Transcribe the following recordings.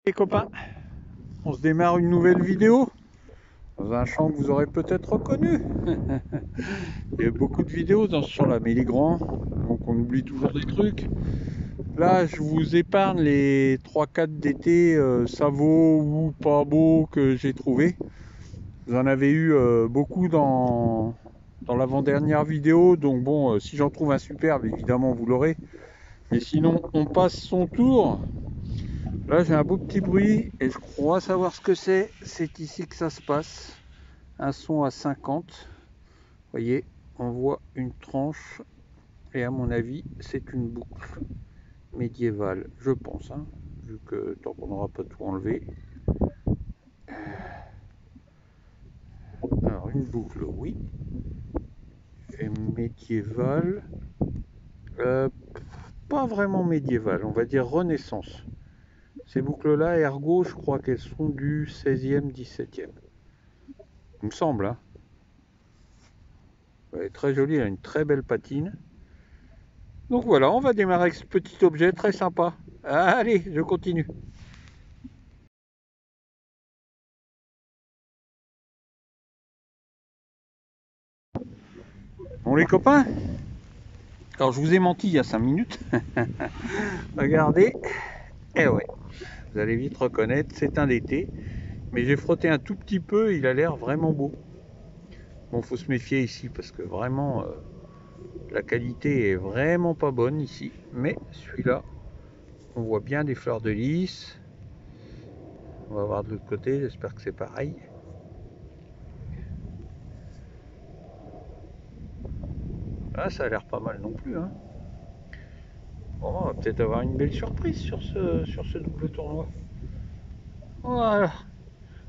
Les copains, on se démarre une nouvelle vidéo dans un champ que vous aurez peut-être reconnu. Il y a beaucoup de vidéos dans ce champ-là, mais il est grand, donc on oublie toujours des trucs. Là, je vous épargne les 3-4 d'été ça vaut ou pas beau que j'ai trouvé. Vous en avez eu beaucoup dans l'avant-dernière vidéo, donc bon, si j'en trouve un superbe, évidemment vous l'aurez. Mais sinon, on passe son tour. Là, j'ai un beau petit bruit et je crois savoir ce que c'est. C'est ici que ça se passe. Un son à 50. Vous voyez, on voit une tranche. Et à mon avis, c'est une boucle médiévale, je pense. Hein, vu que tant qu'on n'aura pas tout enlevé. Alors, une boucle, oui. Et médiévale. Pas vraiment médiévale, on va dire Renaissance. Ces boucles-là, ergo, je crois qu'elles sont du 16e, 17e. Il me semble, hein. Elle est très jolie, elle a une très belle patine. Donc voilà, on va démarrer avec ce petit objet très sympa. Allez, je continue. Bon les copains, alors je vous ai menti il y a 5 minutes. Regardez, eh ouais, vous allez vite reconnaître, c'est un d'été. Mais j'ai frotté un tout petit peu, il a l'air vraiment beau. Bon, faut se méfier ici parce que vraiment, la qualité est vraiment pas bonne ici. Mais celui-là, on voit bien des fleurs de lys. On va voir de l'autre côté, j'espère que c'est pareil. Ah, ça a l'air pas mal non plus, hein. Bon, on va peut-être avoir une belle surprise sur ce double tournoi. Voilà.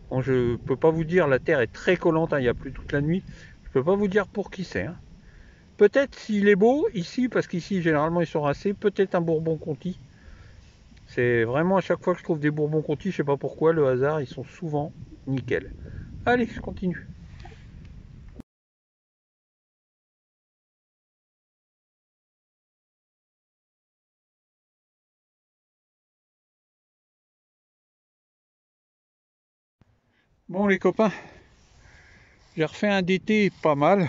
Bon, je peux pas vous dire, la terre est très collante, hein, il y a plu toute la nuit. Je peux pas vous dire pour qui c'est. Hein. Peut-être s'il est beau ici, parce qu'ici généralement ils sont rassés, peut-être un Bourbon-Conti. C'est vraiment à chaque fois que je trouve des Bourbon-Conti, je sais pas pourquoi, le hasard, ils sont souvent nickel. Allez, je continue. Bon les copains, j'ai refait un d'été pas mal.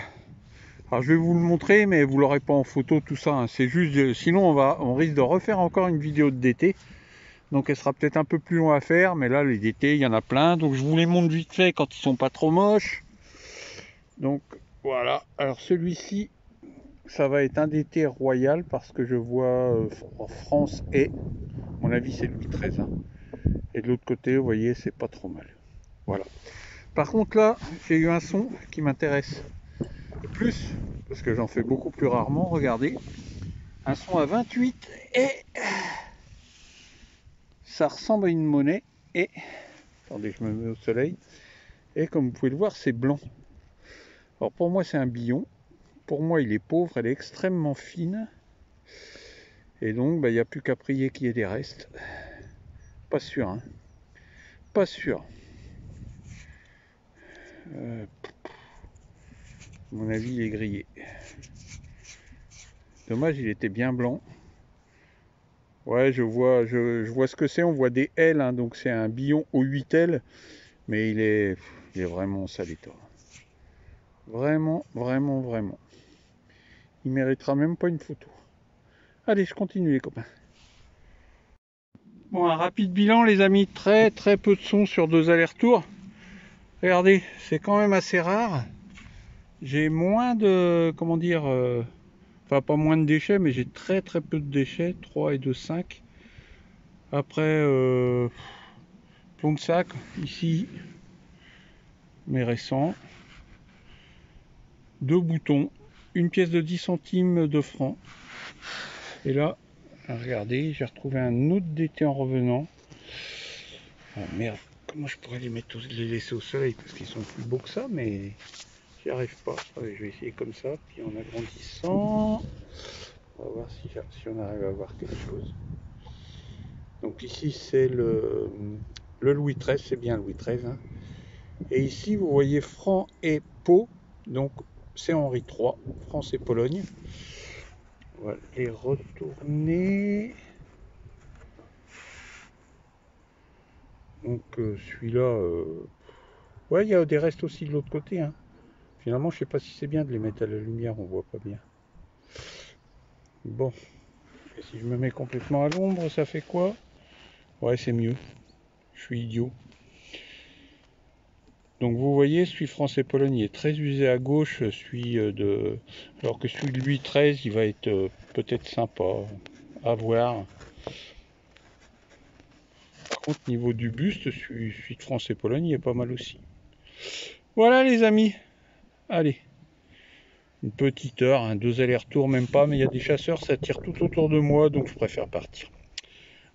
Alors je vais vous le montrer, mais vous l'aurez pas en photo tout ça. Hein. C'est juste, sinon on risque de refaire encore une vidéo d'été. Donc elle sera peut-être un peu plus long à faire, mais là les d'été il y en a plein. Donc je vous les montre vite fait quand ils sont pas trop moches. Donc voilà. Alors celui-ci, ça va être un d'été royal parce que je vois France et, à mon avis c'est Louis XIII. Hein. Et de l'autre côté, vous voyez, c'est pas trop mal. Voilà. Par contre là, j'ai eu un son qui m'intéresse plus, parce que j'en fais beaucoup plus rarement, regardez, un son à 28 et ça ressemble à une monnaie et, attendez je me mets au soleil, et comme vous pouvez le voir c'est blanc. Alors pour moi c'est un billon, pour moi il est pauvre, elle est extrêmement fine, et donc il n'y a plus qu'à prier qu'il y ait des restes. Pas sûr, hein, pas sûr. À mon avis il est grillé. Dommage, il était bien blanc. Ouais, je vois ce que c'est. On voit des ailes, hein, donc c'est un billon aux 8 ailes, mais il est vraiment sale état. Vraiment, vraiment, vraiment. Il méritera même pas une photo. Allez, je continue les copains. Bon, un rapide bilan les amis. Très très peu de son sur 2 allers-retours. Regardez, c'est quand même assez rare. J'ai moins de, comment dire, enfin pas moins de déchets, mais j'ai très très peu de déchets. 3 et 2, 5. Après, plomb de sac, ici, mais récent. 2 boutons, une pièce de 10 centimes de francs. Et là, regardez, j'ai retrouvé un autre d'été en revenant. Oh merde, comment je pourrais les laisser au soleil parce qu'ils sont plus beaux que ça, mais j'y arrive pas. Allez, je vais essayer comme ça, puis en agrandissant. On va voir si on arrive à voir quelque chose. Donc ici c'est le Louis XIII, c'est bien Louis XIII. Hein. Et ici vous voyez franc et Pau, donc c'est Henri III, France et Pologne. On va les retourner. Donc celui-là, ouais, il y a des restes aussi de l'autre côté, hein. Finalement, je sais pas si c'est bien de les mettre à la lumière, on voit pas bien. Bon, et si je me mets complètement à l'ombre, ça fait quoi? Ouais, c'est mieux. Je suis idiot. Donc vous voyez, celui France-Pologne est très usé à gauche, alors que celui de Louis XIII, il va être peut-être sympa à voir. Par contre, niveau du buste, celui de France-Pologne, il est pas mal aussi. Voilà les amis, allez. Une petite heure, hein, 2 allers-retours, même pas, mais il y a des chasseurs, ça tire tout autour de moi, donc je préfère partir.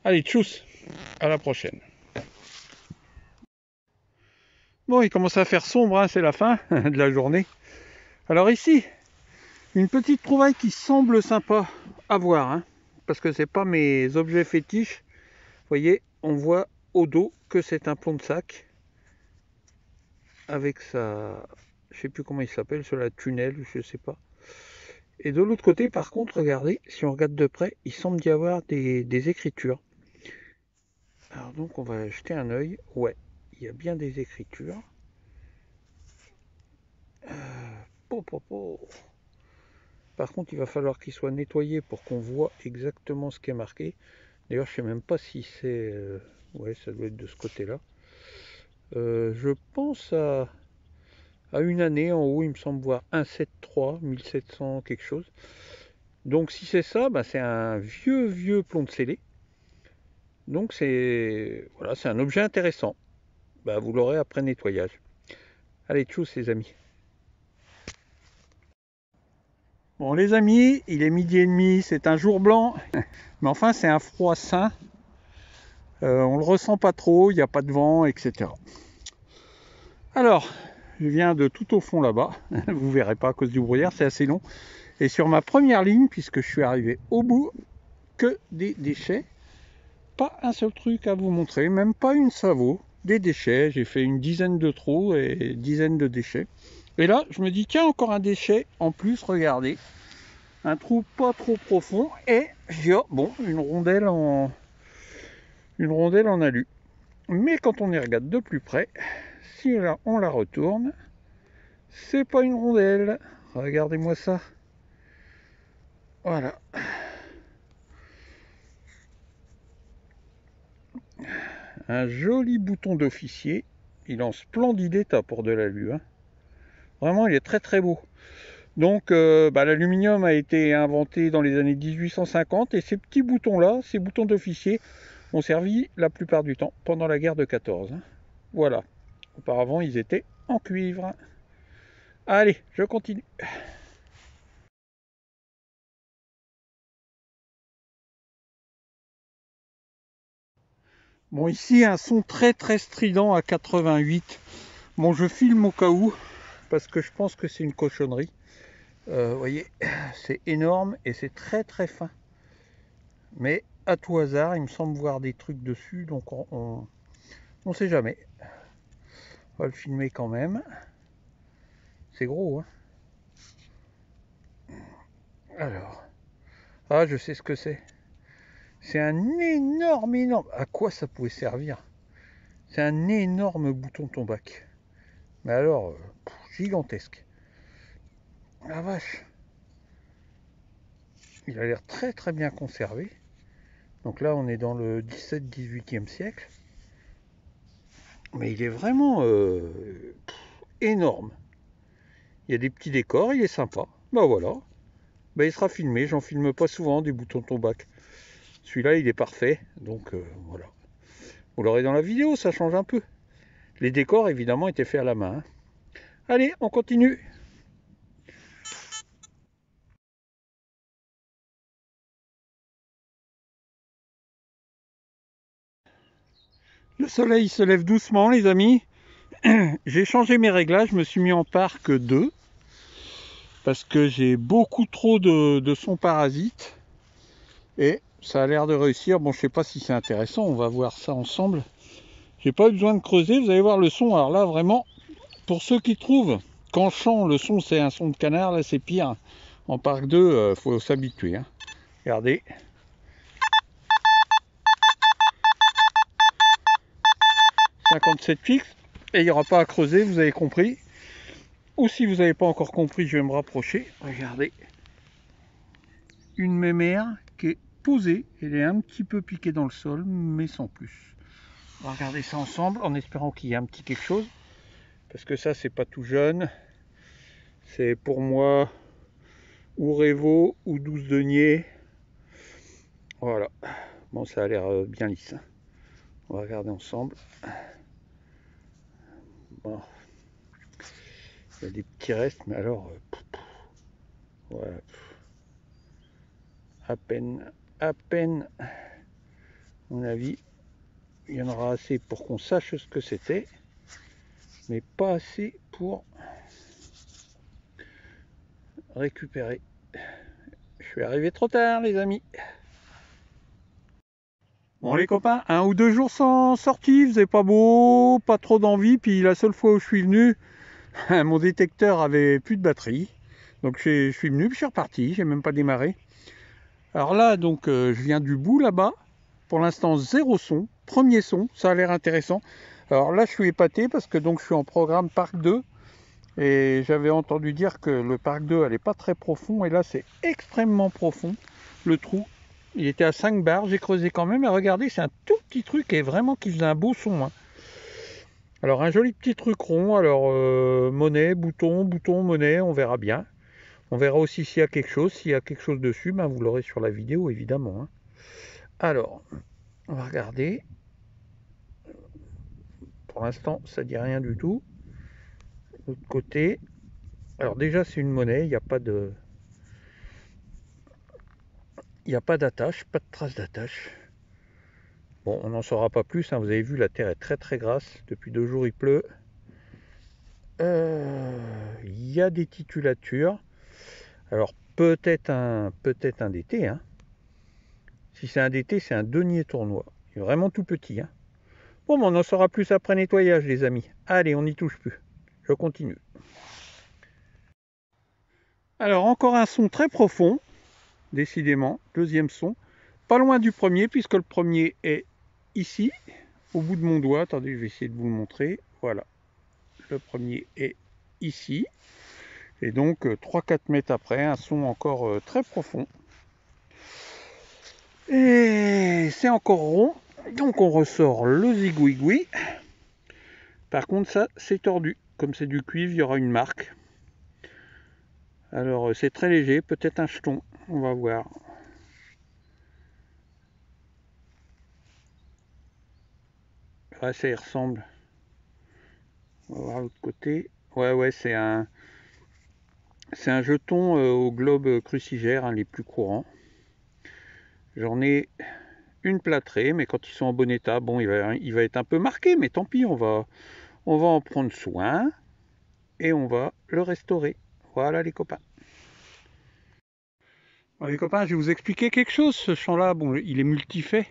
Allez, tchuss, à la prochaine. Bon, il commence à faire sombre, hein, c'est la fin de la journée. Alors ici, une petite trouvaille qui semble sympa à voir, hein, parce que c'est pas mes objets fétiches. Vous voyez, on voit au dos que c'est un plomb de sac avec sa, je sais plus comment il s'appelle, sur la tunnel, je sais pas. Et de l'autre côté, par contre, regardez, si on regarde de près, il semble y avoir des écritures. Alors donc, on va jeter un œil. Ouais, il y a bien des écritures. Par contre, il va falloir qu'il soit nettoyé pour qu'on voit exactement ce qui est marqué. D'ailleurs, je sais même pas si c'est... ouais, ça doit être de ce côté-là. Je pense à une année en haut, il me semble voir 173, 1700 quelque chose. Donc si c'est ça, bah, c'est un vieux plomb de scellé. Donc c'est voilà, c'est un objet intéressant. Bah, vous l'aurez après nettoyage. Allez, tchuss les amis. Bon les amis, il est 12h30, c'est un jour blanc. Mais enfin c'est un froid sain. On le ressent pas trop, il n'y a pas de vent, etc. Alors, je viens de tout au fond là-bas. Vous verrez pas à cause du brouillard, c'est assez long. Et sur ma première ligne, puisque je suis arrivé au bout, que des déchets. Pas un seul truc à vous montrer, même pas une Savo, des déchets. J'ai fait une dizaine de trous et dizaines de déchets. Et là, je me dis, tiens, encore un déchet en plus, regardez. Un trou pas trop profond. Et je dis, oh, bon, une rondelle en alu. Mais quand on y regarde de plus près, si là on la retourne, c'est pas une rondelle. Regardez-moi ça. Voilà. Un joli bouton d'officier. Il est en splendide état pour de l'alu, hein. Vraiment, il est très très beau. Donc, l'aluminium a été inventé dans les années 1850 et ces petits boutons-là, ces boutons d'officier, ont servi la plupart du temps pendant la guerre de 14. Hein. Voilà. Auparavant, ils étaient en cuivre. Allez, je continue. Bon, ici, un son très très strident à 88. Bon, je filme au cas où, parce que je pense que c'est une cochonnerie. Vous voyez, c'est énorme et c'est très très fin. Mais à tout hasard, il me semble voir des trucs dessus, donc on sait jamais. On va le filmer quand même. C'est gros, hein. Alors, ah, je sais ce que c'est. C'est un énorme. À quoi ça pouvait servir? C'est un énorme bouton tombac. Mais alors, gigantesque. La vache. Il a l'air très très bien conservé. Donc là, on est dans le 17-18e siècle. Mais il est vraiment énorme. Il y a des petits décors, il est sympa. Bah voilà. Bah, il sera filmé, j'en filme pas souvent des boutons tombac. Celui-là, il est parfait. Donc voilà. Vous l'aurez dans la vidéo, ça change un peu. Les décors, évidemment, étaient faits à la main. Hein. Allez, on continue. Le soleil se lève doucement, les amis. J'ai changé mes réglages, je me suis mis en parc 2 parce que j'ai beaucoup trop de sons parasites et ça a l'air de réussir. Bon, je sais pas si c'est intéressant, on va voir ça ensemble. J'ai pas eu besoin de creuser, vous allez voir le son. Alors là, vraiment, pour ceux qui trouvent qu'en chant, le son c'est un son de canard, là c'est pire. En parc 2, faut s'habituer. Hein. Regardez. 57 fixe. Et il n'y aura pas à creuser, vous avez compris. Ou si vous n'avez pas encore compris, je vais me rapprocher. Regardez. Une mémère qui est posée. Elle est un petit peu piquée dans le sol, mais sans plus. On va regarder ça ensemble en espérant qu'il y ait un petit quelque chose. Parce que ça, c'est pas tout jeune. C'est pour moi ou Révo ou 12 deniers. Voilà. Bon, ça a l'air bien lisse. On va regarder ensemble. Bon. Il y a des petits restes, mais alors... voilà. À peine, à mon avis, il y en aura assez pour qu'on sache ce que c'était, mais pas assez pour récupérer. Je suis arrivé trop tard, les amis. Bon, les copains, 1 ou 2 jours sans sortie, faisait pas beau, pas trop d'envie, puis la seule fois où je suis venu, mon détecteur avait plus de batterie, donc je suis venu, puis je suis reparti, j'ai même pas démarré. Alors là, donc, je viens du bout là-bas. Pour l'instant, 0 son. Premier son, ça a l'air intéressant. Alors là, je suis épaté parce que donc je suis en programme Parc 2. Et j'avais entendu dire que le Parc 2 n'allait pas très profond. Et là, c'est extrêmement profond, le trou. Il était à 5 bars, j'ai creusé quand même. Et regardez, c'est un tout petit truc et vraiment qui faisait un beau son. Hein. Alors, un joli petit truc rond. Alors, monnaie, bouton, monnaie, on verra bien. On verra aussi s'il y a quelque chose. S'il y a quelque chose dessus, ben, vous l'aurez sur la vidéo, évidemment. Hein. Alors, on va regarder. Pour l'instant, ça dit rien du tout. L'autre côté. Alors déjà, c'est une monnaie. Il n'y a pas de... Il n'y a pas d'attache, pas de trace d'attache. Bon, on n'en saura pas plus. Hein. Vous avez vu, la terre est très très grasse. Depuis 2 jours, il pleut. Il y a des titulatures. Alors, peut-être un DT. Hein. Si c'est un DT, c'est un denier tournoi. Il est vraiment tout petit. Hein. Bon, mais on en saura plus après nettoyage, les amis. Allez, on n'y touche plus. Je continue. Alors, encore un son très profond. Décidément, deuxième son. Pas loin du premier, puisque le premier est ici, au bout de mon doigt. Attendez, je vais essayer de vous le montrer. Voilà. Le premier est ici. Et donc, 3-4 mètres après, un son encore très profond. Et c'est encore rond. Donc, on ressort le zigouigoui. Par contre, ça, c'est tordu. Comme c'est du cuivre, il y aura une marque. Alors, c'est très léger. Peut-être un jeton. On va voir. Ouais, ça y ressemble. On va voir l'autre côté. Ouais, c'est un jeton au globe crucigère, hein, les plus courants. J'en ai une plâtrée, mais quand ils sont en bon état, bon, il va être un peu marqué, mais tant pis, on va en prendre soin et on va le restaurer. Voilà les copains. Bon, les copains, je vais vous expliquer quelque chose. Ce champ-là, bon, il est multifait,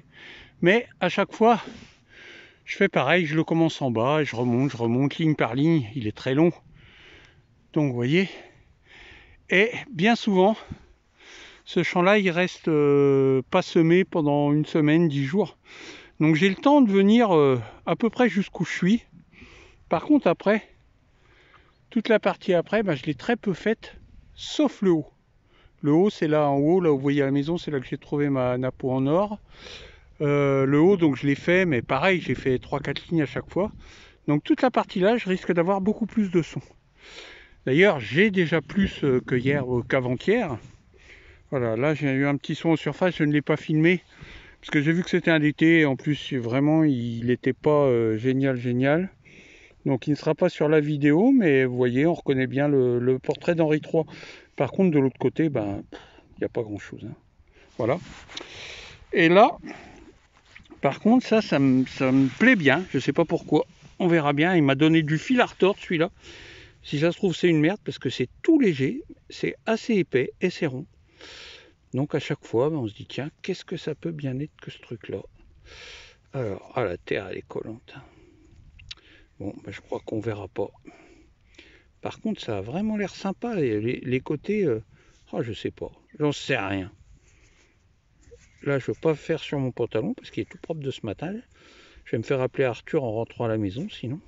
mais à chaque fois, je fais pareil, je le commence en bas, et je remonte ligne par ligne, il est très long. Donc vous voyez, et bien souvent, ce champ-là, il reste pas semé pendant 1 semaine, 10 jours. Donc j'ai le temps de venir à peu près jusqu'où je suis. Par contre, après, toute la partie après, je l'ai très peu faite, sauf le haut. Le haut, c'est là en haut, là où vous voyez la maison, c'est là que j'ai trouvé ma nappe en or. Le haut, donc je l'ai fait, mais pareil, j'ai fait 3-4 lignes à chaque fois. Donc toute la partie là, je risque d'avoir beaucoup plus de son. D'ailleurs, j'ai déjà plus que hier, qu'avant-hier. Voilà, là j'ai eu un petit son en surface, je ne l'ai pas filmé, parce que j'ai vu que c'était un DT, et en plus vraiment il n'était pas génial. Donc il ne sera pas sur la vidéo, mais vous voyez, on reconnaît bien le portrait d'Henri III. Par contre, de l'autre côté, il n'y a pas grand-chose. Hein. Voilà. Et là, par contre, ça me plaît bien, je ne sais pas pourquoi. On verra bien, il m'a donné du fil à retordre celui-là. Si ça se trouve, c'est une merde, parce que c'est tout léger, c'est assez épais et c'est rond. Donc à chaque fois, on se dit, tiens, qu'est-ce que ça peut bien être que ce truc-là? Alors, la terre, elle est collante. Bon, je crois qu'on verra pas. Par contre, ça a vraiment l'air sympa. Les côtés, je sais pas, j'en sais rien. Là, je ne veux pas faire sur mon pantalon parce qu'il est tout propre de ce matin. Je vais me faire appeler Arthur en rentrant à la maison, sinon.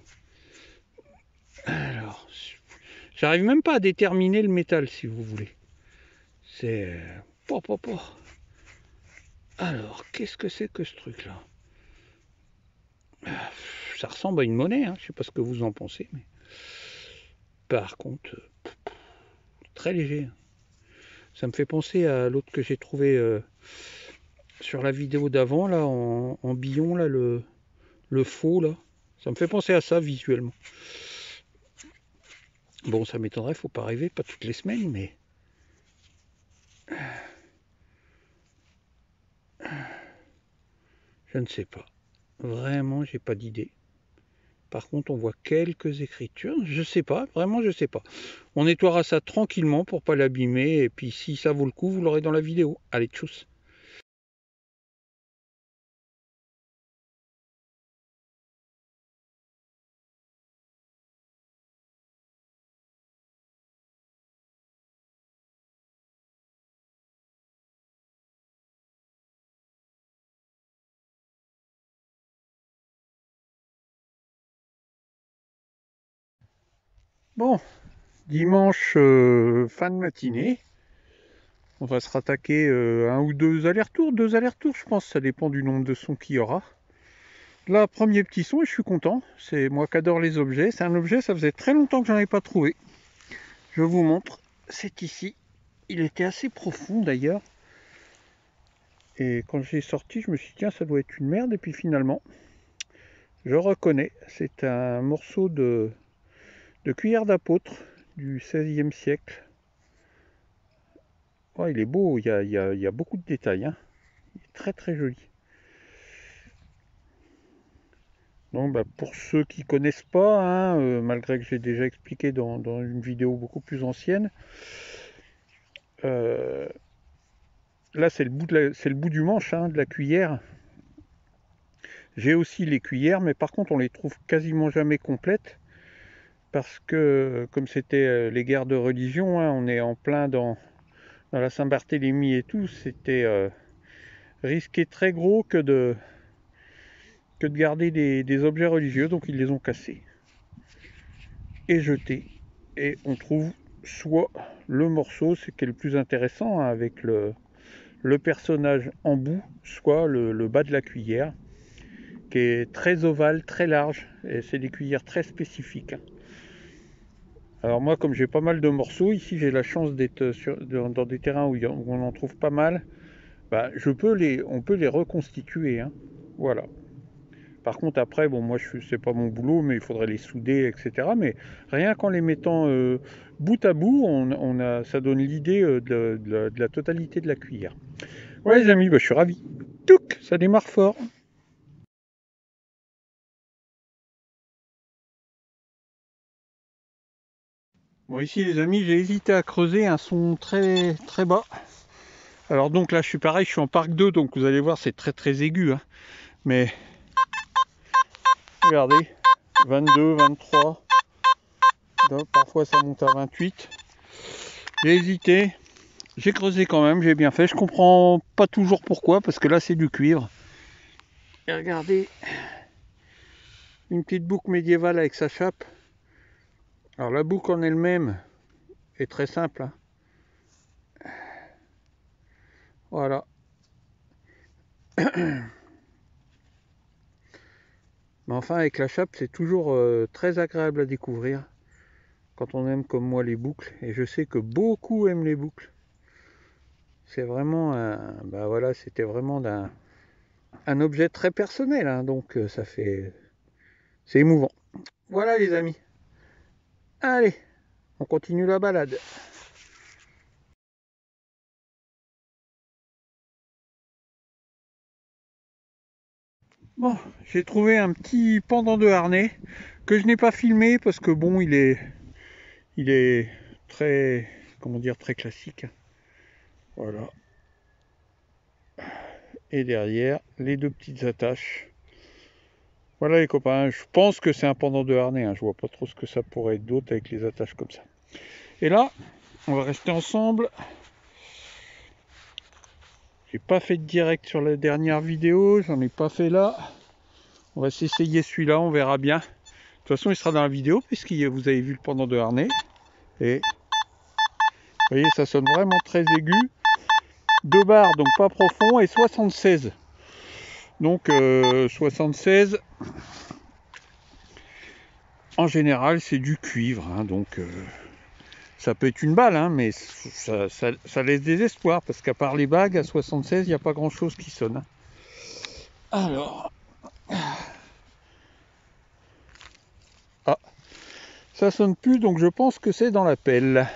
Alors, j'arrive même pas à déterminer le métal, si vous voulez. C'est... Alors, qu'est-ce que c'est que ce truc-là? Ça ressemble à une monnaie, hein. Je sais pas ce que vous en pensez, mais... Par contre, très léger. Ça me fait penser à l'autre que j'ai trouvé sur la vidéo d'avant, là, en billon, là, le faux, là. Ça me fait penser à ça, visuellement. Bon, ça m'étonnerait, faut pas rêver, pas toutes les semaines, mais... Je ne sais pas. Vraiment, j'ai pas d'idée. Par contre, on voit quelques écritures. Je sais pas, vraiment, je sais pas. On nettoiera ça tranquillement pour pas l'abîmer. Et puis, si ça vaut le coup, vous l'aurez dans la vidéo. Allez, tchuss. Bon, dimanche, fin de matinée. On va se rattaquer un ou deux allers-retours. Deux allers-retours, je pense. Ça dépend du nombre de sons qu'il y aura. Là, premier petit son et je suis content. C'est moi qui adore les objets. C'est un objet, ça faisait très longtemps que j'en avais pas trouvé. Je vous montre. C'est ici. Il était assez profond d'ailleurs. Et quand j'ai sorti, je me suis dit, tiens, ça doit être une merde. Et puis finalement, je reconnais. C'est un morceau de cuillère d'apôtre du XVIe siècle. Oh, il est beau, il y a beaucoup de détails. Hein. Il est très très joli. Donc, bah, pour ceux qui ne connaissent pas, hein, malgré que j'ai déjà expliqué dans une vidéo beaucoup plus ancienne, là c'est le bout du manche hein, de la cuillère. J'ai aussi les cuillères, mais par contre on les trouve quasiment jamais complètes parce que comme c'était les guerres de religion, hein, on est en plein dans la Saint-Barthélemy et tout, c'était risqué très gros que de garder des objets religieux, donc ils les ont cassés et jetés. Et on trouve soit le morceau, ce qui est le plus intéressant, hein, avec le personnage en bout, soit le bas de la cuillère, qui est très ovale, très large, et c'est des cuillères très spécifiques. Hein. Alors moi, comme j'ai pas mal de morceaux, ici j'ai la chance d'être dans des terrains où on en trouve pas mal, bah, on peut les reconstituer. Hein. Voilà. Par contre, après, bon, moi, c'est pas mon boulot, mais il faudrait les souder, etc. Mais rien qu'en les mettant bout à bout, ça donne l'idée de la totalité de la cuillère. Ouais, les amis, bah, je suis ravi. Touc, ça démarre fort. Bon, ici, les amis, j'ai hésité à creuser un son très très bas. Alors donc là, je suis pareil, je suis en parc 2, donc vous allez voir, c'est très très aigu. Hein. Mais regardez, 22, 23. Donc, parfois, ça monte à 28. J'ai hésité. J'ai creusé quand même, j'ai bien fait. Je comprends pas toujours pourquoi, parce que là c'est du cuivre. Et regardez, une petite boucle médiévale avec sa chape. Alors la boucle en elle-même est très simple. Hein. Voilà. Mais enfin avec la chape c'est toujours très agréable à découvrir. Quand on aime comme moi les boucles. Et je sais que beaucoup aiment les boucles. C'est vraiment bah voilà, c'était vraiment un objet très personnel. Hein, donc ça fait... C'est émouvant. Voilà les amis. Allez, on continue la balade. Bon, j'ai trouvé un petit pendant de harnais que je n'ai pas filmé parce que bon, il est très, comment dire, très classique. Voilà. Et derrière, les deux petites attaches. Voilà les copains, je pense que c'est un pendant de harnais. Hein. Je vois pas trop ce que ça pourrait être d'autre avec les attaches comme ça. Et là, on va rester ensemble. J'ai pas fait de direct sur la dernière vidéo, j'en ai pas fait là. On va s'essayer celui-là, on verra bien. De toute façon, il sera dans la vidéo, puisque vous avez vu le pendant de harnais. Et vous voyez, ça sonne vraiment très aigu. 2 bars, donc pas profond, et 76. Donc 76, en général, c'est du cuivre. Hein, donc ça peut être une balle, hein, mais ça laisse des espoirs, parce qu'à part les bagues, à 76, il n'y a pas grand-chose qui sonne. Alors... Ah, ça sonne plus, donc je pense que c'est dans la pelle.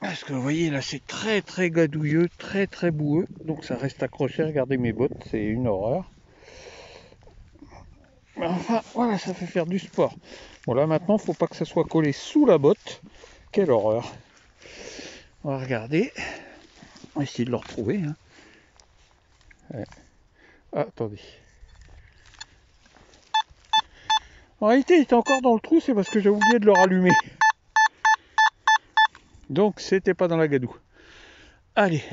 Parce que vous voyez, là, c'est très très gadouilleux, très très boueux. Donc ça reste accroché, regardez mes bottes, c'est une horreur. Mais enfin, voilà, ça fait faire du sport. Bon, là, maintenant, faut pas que ça soit collé sous la botte. Quelle horreur. On va regarder. On va essayer de le retrouver. Hein. Ouais. Ah, attendez. En réalité, il était encore dans le trou, c'est parce que j'ai oublié de le rallumer. Donc, c'était pas dans la gadoue. Allez,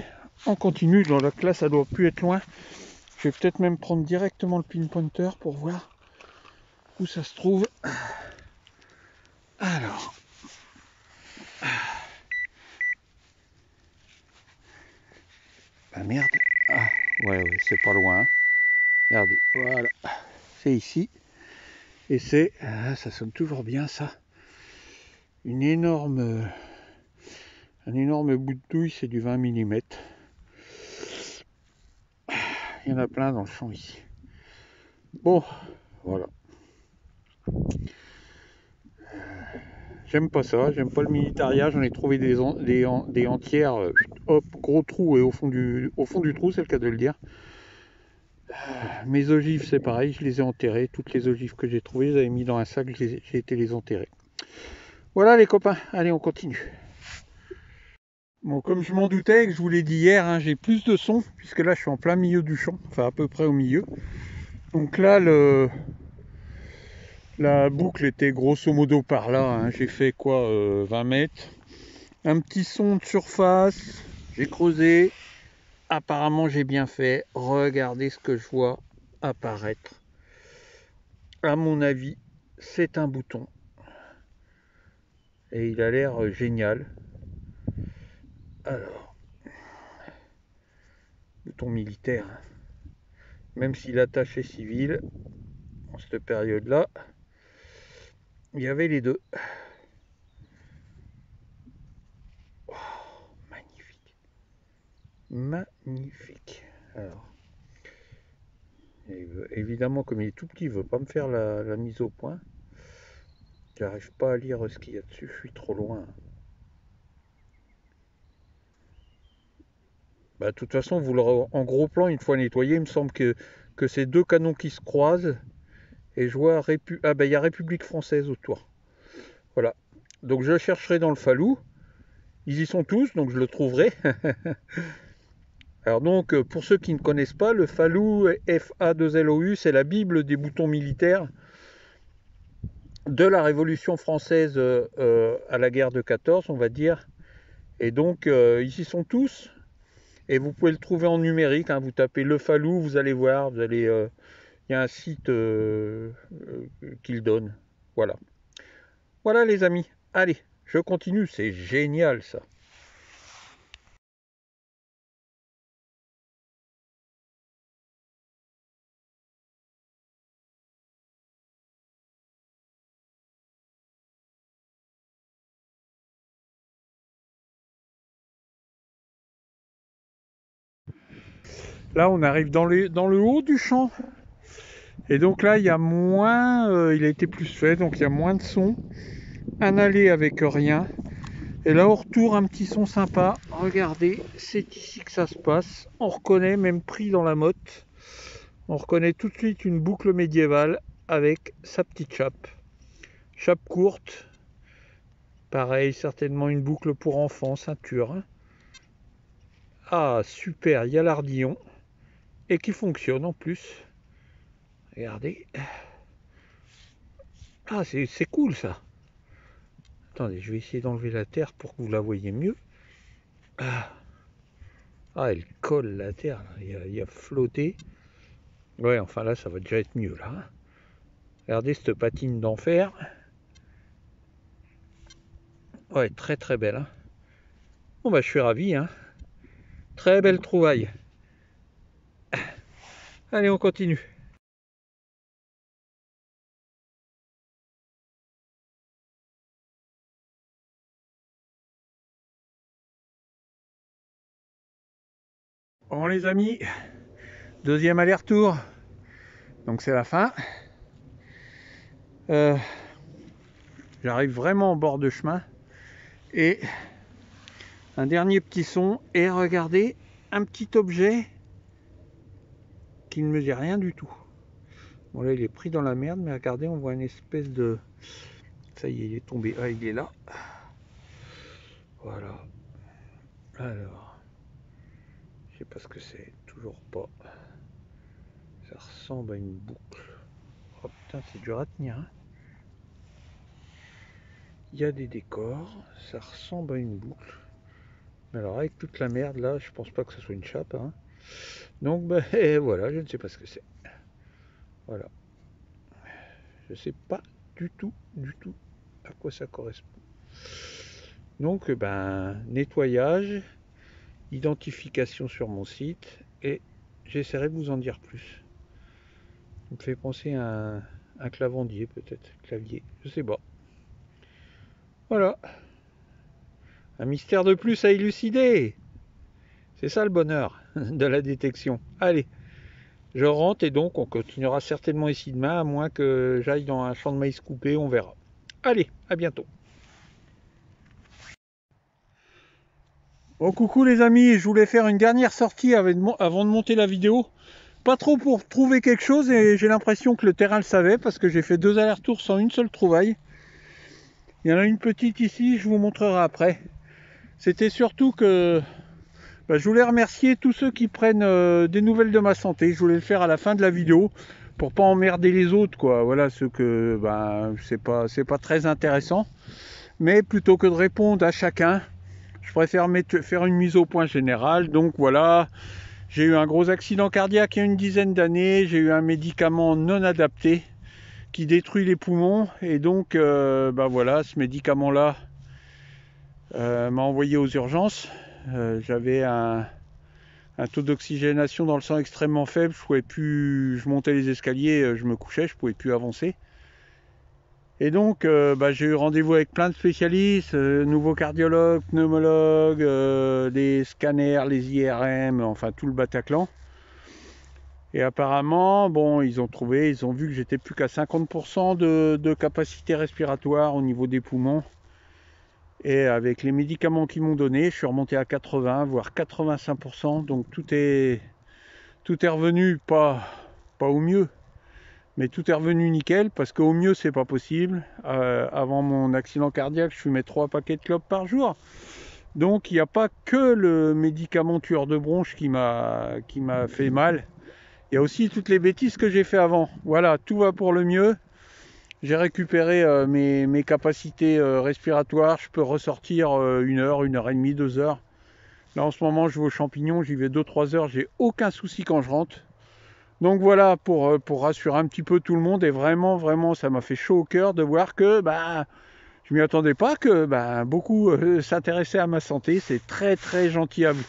on continue. Dans la classe, ça doit plus être loin. Je vais peut-être même prendre directement le pinpointer pour voir où ça se trouve. Alors. Ah merde. Ah, ouais, c'est pas loin. Regardez, voilà. C'est ici. Et c'est, ça sonne toujours bien ça. Un énorme bout de douille, c'est du 20 mm. Il y en a plein dans le champ ici. Bon, voilà. J'aime pas ça, j'aime pas le militaria, j'en ai trouvé des entières, hop, gros trou, et au fond du trou, c'est le cas de le dire. Mes ogives, c'est pareil, je les ai enterrées, toutes les ogives que j'ai trouvées, je les avais mis dans un sac, j'ai été les enterrer. Voilà les copains, allez on continue. Bon, comme je m'en doutais, que je vous l'ai dit hier, hein, j'ai plus de son, puisque là je suis en plein milieu du champ, enfin à peu près au milieu. Donc là, la boucle était grosso modo par là, hein. J'ai fait quoi, 20 mètres. Un petit son de surface, j'ai creusé. Apparemment j'ai bien fait. Regardez ce que je vois apparaître. À mon avis, c'est un bouton. Et il a l'air génial. Alors, bouton militaire. Même si l'attache est civile, en cette période-là, il y avait les deux. Oh, magnifique. Magnifique. Alors, évidemment, comme il est tout petit, il ne veut pas me faire la mise au point. J'arrive pas à lire ce qu'il y a dessus, je suis trop loin. Bah, de toute façon, en gros plan, une fois nettoyé, il me semble que c'est deux canons qui se croisent. Et je vois ah ben il y a République française autour. Voilà. Donc je chercherai dans le falou. Ils y sont tous, donc je le trouverai. Alors donc, pour ceux qui ne connaissent pas, le falou FA2LOU, c'est la Bible des boutons militaires de la Révolution française à la guerre de 14, on va dire. Et donc, ils y sont tous. Et vous pouvez le trouver en numérique. Hein. Vous tapez le falou, vous allez voir. Il y a un site qui le donne. Voilà. Voilà les amis. Allez, je continue. C'est génial ça. Là, on arrive dans le haut du champ. Et donc là, il y a moins, il a été plus fait, donc il y a moins de son. Un aller avec rien. Et là, au retour, un petit son sympa. Regardez, c'est ici que ça se passe. On reconnaît, même pris dans la motte, on reconnaît tout de suite une boucle médiévale avec sa petite chape. Chape courte. Pareil, certainement une boucle pour enfants, ceinture. Ah, super, il y a l'ardillon. Et qui fonctionne en plus. Regardez. Ah, c'est cool ça. Attendez, je vais essayer d'enlever la terre pour que vous la voyez mieux. Ah, elle colle la terre. Il y a flotté. Ouais, enfin là, ça va déjà être mieux, là. Regardez cette patine d'enfer. Ouais, très très belle. Hein. Bon, bah, je suis ravi. Hein. Très belle trouvaille. Allez, on continue. Bon, les amis, deuxième aller-retour. Donc, c'est la fin. J'arrive vraiment au bord de chemin. Et un dernier petit son. Et regardez, un petit objet qui ne me dit rien du tout. Bon, là, il est pris dans la merde, mais regardez, on voit une espèce de... Ça y est, il est tombé. Ah, il est là. Voilà. Alors, je sais pas ce que c'est, toujours pas. Ça ressemble à une boucle. Oh putain, c'est dur à tenir. Hein. Il y a des décors, ça ressemble à une boucle. Mais alors, avec toute la merde là, je pense pas que ce soit une chape. Hein. Donc, ben voilà, je ne sais pas ce que c'est. Voilà. Je sais pas du tout à quoi ça correspond. Donc, ben, nettoyage, identification sur mon site et j'essaierai de vous en dire plus. Ça me fait penser à un clavandier peut-être, clavier, je sais pas. Voilà, un mystère de plus à élucider. C'est ça le bonheur de la détection. Allez, je rentre et donc on continuera certainement ici demain, à moins que j'aille dans un champ de maïs coupé, on verra. Allez, à bientôt. Bon, coucou les amis, je voulais faire une dernière sortie avant de monter la vidéo. Pas trop pour trouver quelque chose et j'ai l'impression que le terrain le savait parce que j'ai fait 2 allers-retours sans une seule trouvaille. Il y en a une petite ici, je vous montrerai après. C'était surtout que je voulais remercier tous ceux qui prennent des nouvelles de ma santé. Je voulais le faire à la fin de la vidéo pour pas emmerder les autres, quoi. Voilà, ceux que c'est pas très intéressant. Mais plutôt que de répondre à chacun, je préfère faire une mise au point générale. Donc voilà, j'ai eu un gros accident cardiaque il y a une dizaine d'années. J'ai eu un médicament non adapté qui détruit les poumons. Et donc, voilà, ce médicament-là m'a envoyé aux urgences. J'avais un taux d'oxygénation dans le sang extrêmement faible. Je montais les escaliers, je me couchais, je pouvais plus avancer. Et donc, j'ai eu rendez-vous avec plein de spécialistes, nouveaux cardiologues, pneumologues, des scanners, les IRM, enfin tout le Bataclan. Et apparemment, bon, ils ont vu que j'étais plus qu'à 50% de capacité respiratoire au niveau des poumons. Et avec les médicaments qu'ils m'ont donné, je suis remonté à 80, voire 85%. Donc tout est revenu, pas au mieux, mais tout est revenu nickel, parce qu'au mieux c'est pas possible. Avant mon accident cardiaque, je fumais 3 paquets de clopes par jour. Donc il n'y a pas que le médicament tueur de bronches qui m'a fait mal. Il y a aussi toutes les bêtises que j'ai fait avant. Voilà, tout va pour le mieux. J'ai récupéré mes capacités respiratoires. Je peux ressortir 1 heure, 1 heure et demie, 2 heures. Là en ce moment je vais aux champignons, j'y vais 2-3 heures, j'ai aucun souci quand je rentre. Donc voilà, pour rassurer un petit peu tout le monde, et vraiment ça m'a fait chaud au cœur de voir que je m'y attendais pas, que beaucoup s'intéressaient à ma santé. C'est très très gentil à vous.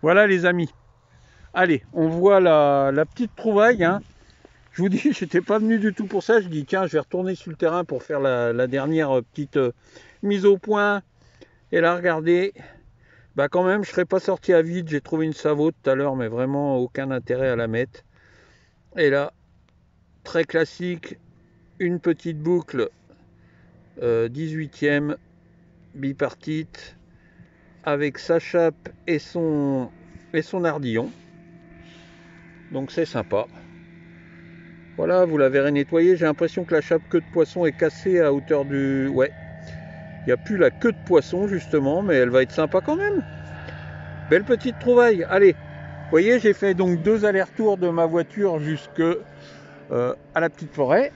Voilà les amis. Allez, on voit la petite trouvaille. Hein. Je vous dis, j'étais pas venu du tout pour ça. Je dis tiens, je vais retourner sur le terrain pour faire la dernière petite mise au point. Et là, regardez. Quand même, je serais pas sorti à vide. J'ai trouvé une Savo tout à l'heure, mais vraiment aucun intérêt à la mettre. Et là, très classique, une petite boucle 18e bipartite avec sa chape et son ardillon. Donc c'est sympa. Voilà, vous la verrez nettoyer. J'ai l'impression que la chape queue de poisson est cassée à hauteur du... Ouais, il n'y a plus la queue de poisson justement, mais elle va être sympa quand même. Belle petite trouvaille. Allez, vous voyez, j'ai fait donc 2 allers-retours de ma voiture jusque à la petite forêt.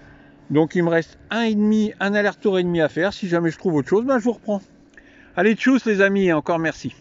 Donc il me reste un aller-retour et demi à faire. Si jamais je trouve autre chose, je vous reprends. Allez, tchuss les amis, et encore merci.